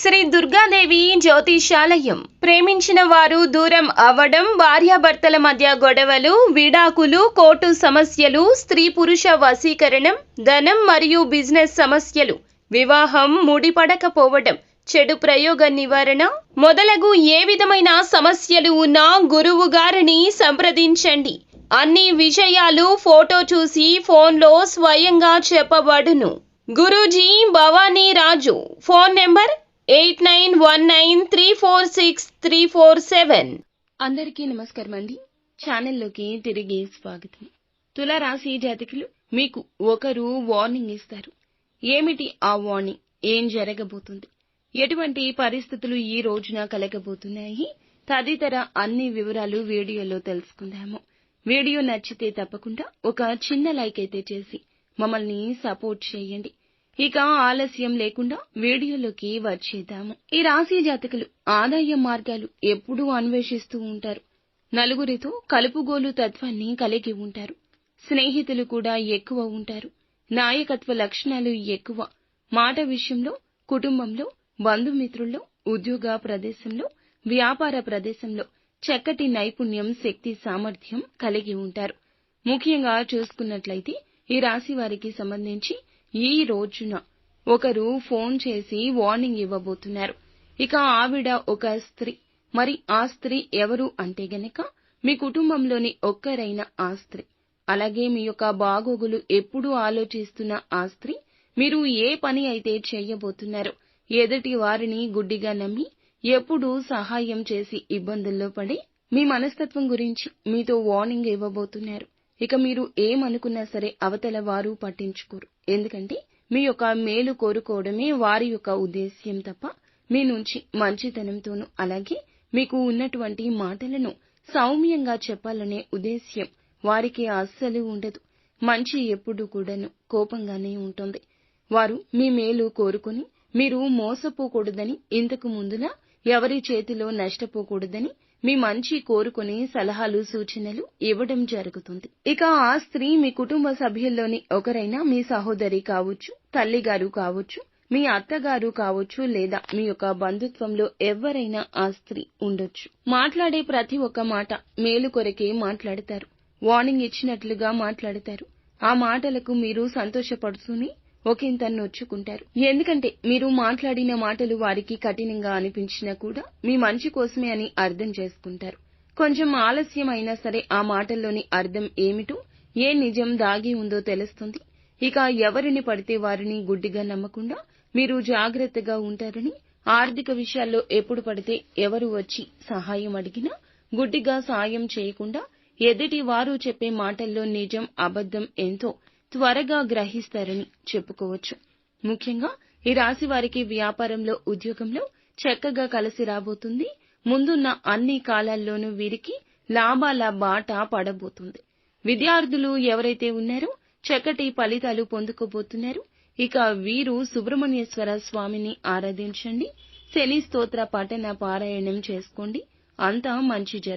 శ్రీ దుర్గాదేవి జ్యోతిషాలయం. ప్రేమించిన వారు దూరం అవ్వడం, భార్యాభర్తల మధ్య గొడవలు, విడాకులు, కోర్టు సమస్యలు, స్త్రీ పురుష వశీకరణం, ధనం మరియు బిజినెస్ సమస్యలు, వివాహం ముడిపడకపోవడం, చెడు ప్రయోగ నివారణ మొదలగు ఏ విధమైన సమస్యలు ఉన్నా గురువు గారిని సంప్రదించండి. అన్ని విషయాలు ఫోటో చూసి ఫోన్లో స్వయంగా చెప్పబడును. గురూజీ భవానీ రాజు. Phone number 8919346347. అందరికీ నమస్కారం అండి. ఛానల్లోకి తిరిగి స్వాగతం. తులారాశి జాతకులు, మీకు ఒకరు వార్నింగ్ ఇస్తారు. ఏమిటి ఆ వార్నింగ్? ఏం జరగబోతుంది? ఎటువంటి పరిస్థితులు ఈ రోజున కలగబోతున్నాయి? తదితర అన్ని వివరాలు వీడియోలో తెలుసుకుందాము. వీడియో నచ్చితే తప్పకుండా ఒక చిన్న లైక్ అయితే చేసి మమ్మల్ని సపోర్ట్ చేయండి. ఇక ఆలస్యం లేకుండా వీడియోలోకి వచ్చేద్దాము. ఈ రాశి జాతకులు ఆదాయ మార్గాలు ఎప్పుడూ అన్వేషిస్తూ ఉంటారు. నలుగురితో కలుపుగోలు తత్వాన్ని కలిగి ఉంటారు. స్నేహితులు కూడా ఎక్కువ ఉంటారు. నాయకత్వ లక్షణాలు ఎక్కువ. మాట విషయంలో, కుటుంబంలో, బంధుమిత్రుల్లో, ఉద్యోగ ప్రదేశంలో, వ్యాపార ప్రదేశంలో చక్కటి నైపుణ్యం, శక్తి, సామర్థ్యం కలిగి ఉంటారు. ముఖ్యంగా చూసుకున్నట్లయితే ఈ రాశి వారికి సంబంధించి ఈ రోజున ఒకరు ఫోన్ చేసి వార్నింగ్ ఇవ్వబోతున్నారు. ఇక ఆవిడ ఒక స్త్రీ. మరి ఆ స్త్రీ ఎవరు అంటే గనక మీ కుటుంబంలోని ఒక్కరైన ఆ స్త్రీ. అలాగే మీ యొక్క బాగోగులు ఎప్పుడూ ఆలోచిస్తున్న ఆ స్త్రీ మీరు ఏ పని అయితే చేయబోతున్నారో ఎదుటి వారిని గుడ్డిగా నమ్మి ఎప్పుడూ సహాయం చేసి ఇబ్బందుల్లో పడి మీ మనస్తత్వం గురించి మీతో వార్నింగ్ ఇవ్వబోతున్నారు. ఇక మీరు ఏమనుకున్నా సరే అవతల వారు పట్టించుకోరు. ఎందుకంటే మీ యొక్క మేలు కోరుకోవడమే వారి యొక్క ఉద్దేశ్యం తప్ప మీ నుంచి మంచితనంతోనూ అలాగే మీకు ఉన్నటువంటి మాటలను సౌమ్యంగా చెప్పాలనే ఉద్దేశ్యం వారికి అస్సలు ఉండదు. మంచి ఎప్పుడు కూడాను కోపంగానే ఉంటుంది. వారు మీ మేలు కోరుకుని మీరు మోసపోకూడదని, ఇంతకు ముందులా ఎవరి చేతిలో నష్టపోకూడదని మీ మంచి కోరుకుని సలహాలు, సూచనలు ఇవ్వడం జరుగుతుంది. ఇక ఆ స్త్రీ మీ కుటుంబ సభ్యుల్లోని ఒకరైనా మీ సహోదరి కావచ్చు, తల్లిగారు కావచ్చు, మీ అత్తగారు కావచ్చు, లేదా మీ యొక్క బంధుత్వంలో ఎవరైనా ఆ స్త్రీ ఉండొచ్చు. మాట్లాడే ప్రతి ఒక్క మాట మేలు కొరకే మాట్లాడతారు. వార్నింగ్ ఇచ్చినట్లుగా మాట్లాడతారు. ఆ మాటలకు మీరు సంతోషపడుతూనే ఒకంత నొచ్చుకుంటారు. ఎందుకంటే మీరు మాట్లాడిన మాటలు వారికి కఠినంగా అనిపించినా కూడా మీ మంచి కోసమే అని అర్థం చేసుకుంటారు. కొంచెం ఆలస్యం అయినా సరే ఆ మాటల్లోని అర్థం ఏమిటో, ఏ నిజం దాగి ఉందో తెలుస్తుంది. ఇక ఎవరిని పడితే వారిని గుడ్డిగా నమ్మకుండా మీరు జాగ్రత్తగా ఉంటారని, ఆర్థిక విషయాల్లో ఎప్పుడు పడితే ఎవరు వచ్చి సహాయం అడిగినా గుడ్డిగా సాయం చేయకుండా ఎదుటి వారు చెప్పే మాటల్లో నిజం, అబద్ధం ఎంతో త్వరగా గ్రహిస్తారని చెప్పుకోవచ్చు. ముఖ్యంగా ఈ రాశి వారికి వ్యాపారంలో, ఉద్యోగంలో చక్కగా కలిసి రాబోతుంది. ముందున్న అన్ని కాలాల్లోనూ వీరికి లాభాల బాట పడబోతుంది. విద్యార్థులు ఎవరైతే ఉన్నారో చక్కటి ఫలితాలు పొందుకోబోతున్నారు. ఇక వీరు సుబ్రహ్మణ్యేశ్వర స్వామిని ఆరాధించండి. శని స్తోత్ర పఠన పారాయణం చేసుకోండి. అంతా మంచి జరుగుతుంది.